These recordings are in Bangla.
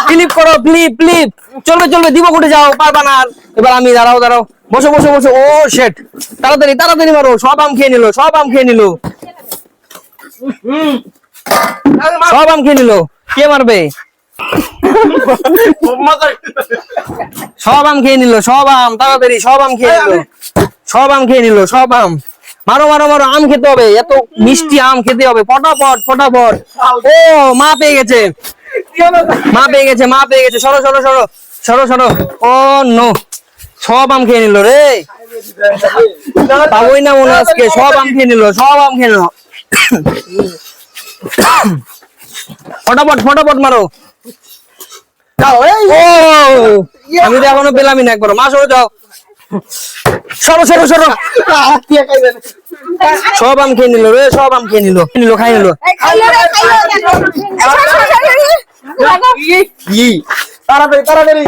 ক্লিপ করো, ক্লিপ ক্লিপ। চলবে চলবে, দিব উঠে যাও, পারবা না আর। এবার আমি, দাঁড়াও দাঁড়াও, বসো বসো বসো। ও শেট, তাড়াতাড়ি তাড়াতাড়ি মারো, সব আম খেয়ে নিল, সব আম খেয়ে নিল, সব আম খেয়ে নিল। কে মারবে? সব আম খেয়ে নিল, সব আম, তাড়াতাড়ি সব আম খেয়ে নিল, সব আম খেয়ে নিল, সব আম। মারো মারো মারো, আম খেতে হবে, এত মিষ্টি আম খেতে হবে, ফটাফট ফটাফট। ও মা পেয়ে গেছে, মা পেয়ে গেছে, মা পেয়ে গেছে। সরো সরো সরো সরো সরো। ও নো, সব আম খেয়ে নিল রে। পাবোই না মনে আজকে, সব আম খেয়ে নিল, সব আম খেয়ে নিল। ফটাফট ফটাফট মারো। ও আমি তো এখনো পেলামই না একবার। মা সরো যাও, সরো সরো সরো। সব আম খেয়ে নিল রে, সব আম খেয়ে নিল, নিল খাই নিল। তাড়াতাড়ি তাড়াতাড়ি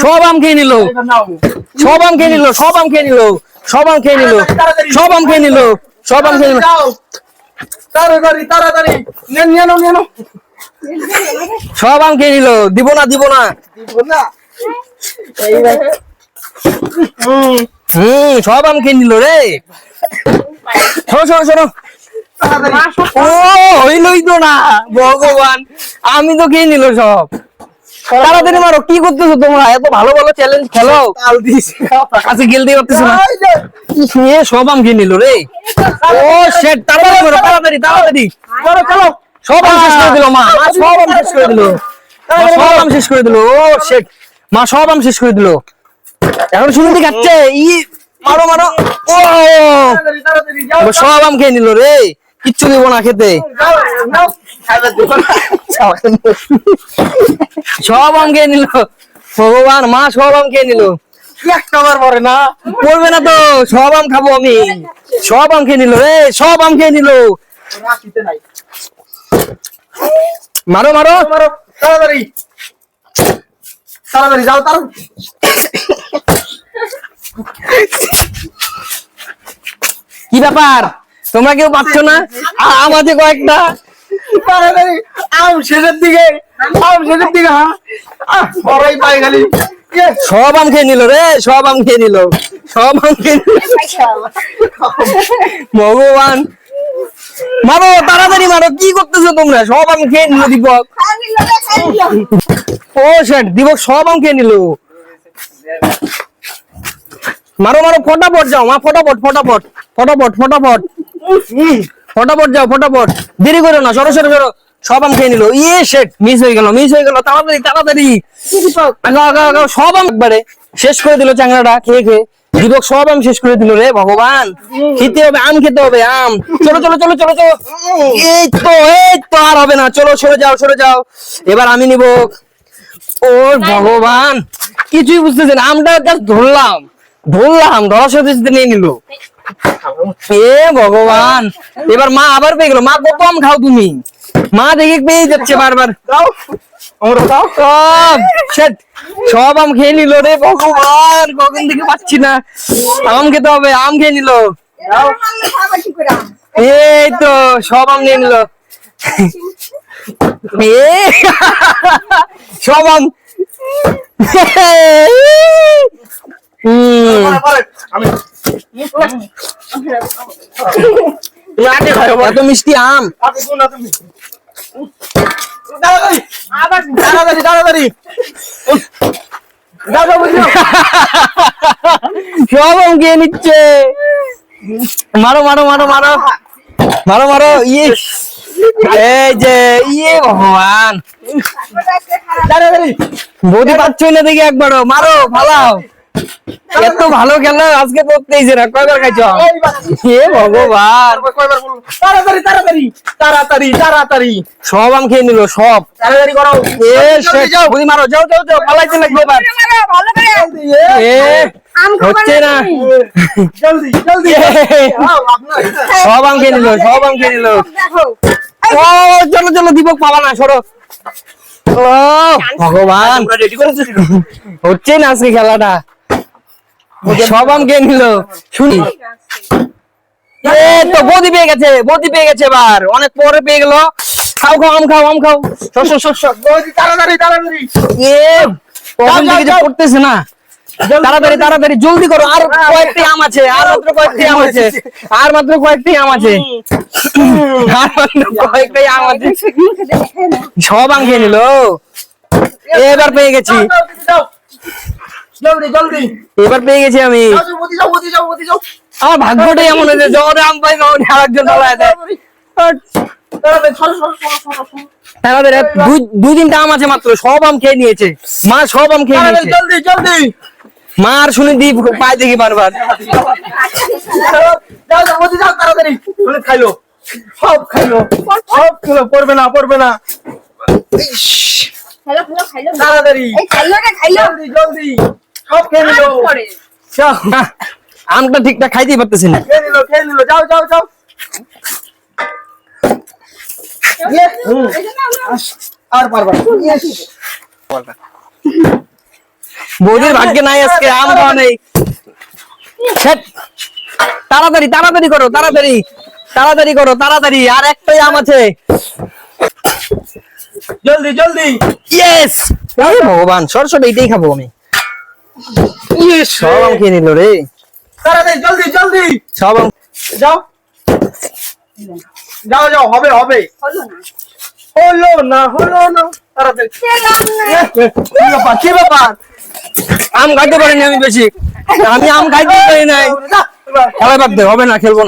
সব আম খেয়ে নিল, সব আম খেয়ে নিল, সব আম খেয়ে নিল, সব আম খেয়ে নিল, সব আম খেয়ে নিল, সব আম খেয়ে নিল। তাড়াতাড়ি তাড়াতাড়ি নিয়ে নাও নিয়ে নাও। সব আম খেয়ে নিল, দিব না দিব না। সব আম খেয়ে নিল রে। শোনো শোনো শোনো। ও হইলই তো না, ভগবান, আমি তো খেয়ে নিল সব। তাড়াতাড়ি মারো, কি করতেছো তোমরা? এত ভালো ভালো চ্যালেঞ্জ খেলো, কাছে খেলতে পারতেছো না। সব আম খেয়ে নিল রে। ও শেট, তাড়াতাড়ি মারো, তাড়াতাড়ি তাড়াতাড়ি। চলো চলো। সব আম শেষ করে দিল মা, মা সব আম শেষ করে দিল, মা সব আম শেষ করে দিল। ও শেট, মা সব আম শেষ করে দিল। এখন শুরু থেকে খাচ্ছে। মারো মারো। ও তাড়াতাড়ি তাড়াতাড়ি যাও সব আম খেয়ে নিল রে, কিচ্ছু দিব না খেতে। যাও। সব আম খেয়ে নিল, ভগবান, মা সব আম খেয়ে নিল। একটা বার পরে না পড়বে না তো, সব আম খাবো আমি। সব আম খেয়ে নিল রে, সব আম খেয়ে নিল। রাখিতে নাই। মারো মারো। মারো তাড়াতাড়ি তাড়াতাড়ি যাও তাড়াতাড়ি। কি ব্যাপার, তোমরা কেউ পাচ্ছ না? আমাদের কয়েকটা। তাড়াতাড়ি আম শেষের দিকে, আম শেষের দিকে। হ্যাঁ বড়ই পাই খালি। সব আম খেয়ে নিল রে, সব আম খেয়ে নিল, সব আম খেয়ে নিল। ভগবান, মারো তাড়াতাড়ি মারো, কি করতেছো তোমরা? সব আম খেয়ে নিল দীপক। ও শেট, দীপক সব আম খেয়ে নিল। মারো মারো, ফটাফট যাও মা, ফটাফট ফটাফট ফটাফট ফটাফট ফটাফট যাও, ফটাফট, দেরি করো না, সরো সরো সরো। সব আম খেয়ে নিল। ইয়ে শেট, মিস হয়ে গেল, মিস হয়ে গেল। তাড়াতাড়ি তাড়াতাড়ি, আগাও আগাও আগাও। সব আম একবারে শেষ করে দিল চ্যাংড়াটা খেয়ে খেয়ে। দীপক সব আম শেষ করে দিল রে, ভগবান, খেতে হবে, আম খেতে হবে, আম। চলো চলো চলো চলো চলো। এই তো, এই তো, আর হবে না, চলো সরে যাও সরে যাও। এবার আমি নিব। ও ভগবান, কিছুই বুঝতেছে না। আমটা জাস্ট ধরলাম, ধরলাম, ধরার সাথে সাথে নিয়ে নিল। এ ভগবান, এবার মা আবার পেয়ে গেল। মা কত আম খাও তুমি? মা দেখে পেয়ে যাচ্ছে বারবার। সব আম খেয়ে নিল রে, ভগবান, কখন থেকে পাচ্ছি না। আম খেতে হবে, আম খেয়ে নিল। এই তো, সব আম নিয়ে নিল। এ সব আম। এত মিষ্টি আম। তাড়াতাড়ি তাড়াতাড়ি সব আম খেয়ে নিচ্ছে। মারো মারো মারো মারো মারো মারো। ইয়ে, এই যে, ইয়ে ভগবান, বৌদি পাচ্ছই না দেখি একবারও। মারো, ফালাও। এত ভালো খেলো আজকে, পড়তেইছে না। কয়বার খাইছো? এ ভগবান, তাড়াতাড়ি তাড়াতাড়ি তাড়াতাড়ি তাড়াতাড়ি সব আম খেয়ে নিল, সব। তাড়াতাড়ি করো। এ শেট, বৌদি মারো, যাও যাও যাও, পালাইতে লাগবে এবার। এ হচ্ছে না, জলদি জলদি সব আম খেয়ে নিল, সব আম খেয়ে নিল। ও চলো চলো, দীপক পাবা না, সরো। ও ভগবান, হচ্ছে না আজকে খেলাটা। সব আম খেয়ে নিল। শুনি এ তো বদি পেয়ে গেছে এবার অনেক পরে পেয়ে গেল। খাও খাও আম খাও আম খাও। সর বৌদি তাড়াতাড়ি তাড়াতাড়ি এ কখন থেকে যে পড়তেছে না। তাড়াতাড়ি তাড়াতাড়ি জলদি করো, আর কয়েকটি আম আছে, আর মাত্র কয়েকটি আম আছে, আর মাত্র কয়েকটি আম আছে, আর মাত্র কয়েকটি আম আছে। সব আম খেয়ে নিল। এবার পেয়ে গেছি, যাও জলদি জলদি এবার পেয়ে গেছি আমি। যাও বৌদি যাও বৌদি যাও বৌদি যাও আমার ভাগ্যটাই এমন হয়েছে, যখন আম পাই তখন আরেকজন পালায় দেয়। তাড়াতাড়ি সরো সরো সরো সরো সরো। তাদের দুই তিনটা আম আছে মাত্র, সব আম খেয়ে নিয়েছে। মা সব আম খেয়ে তাড়াতাড়ি নিয়েছে। জলদি জলদি মা আর শুনে দি পাই দেখি বারবার। যাও যাও বৌদি যাও তাড়াতাড়ি বলে খাইলো সব খাইলো সব খেলো পড়বে না পড়বে না খাইলো খাইলো খাইলো তাড়াতাড়ি এই খাইলো না খাইলো জলদি জলদি সব খেয়ে নিলো করে না, আমটা ঠিকঠাক খাইতেই পারতেছি না। খেয়ে নিলো যাও যাও যাও আর পারবা না। বৌদির ভাগ্যে নাই আজকে আম খাওয়া নেই। ছ্যাট। তাড়াতাড়ি তাড়াতাড়ি করো, তাড়াতাড়ি তাড়াতাড়ি করো, তাড়াতাড়ি, আর একটাই আম আছে। জলদি জলদি ইয়েস, ভগবান সরস্বতী এইটাই খাবো আমি। সব আম খেয়ে নিল রে, তাড়াতাড়ি জলদি জলদি সব আম। যাও যাও যাও হবে হবে হলো না হলো না তাড়াতাড়ি কি ব্যাপার, কি ব্যাপার? আম খাইতে পারিনি আমি বেশি, আমি আম খাইতে পারি নাই। যা, এবার। খেলা বাদ দে, হবে না, খেলবো না।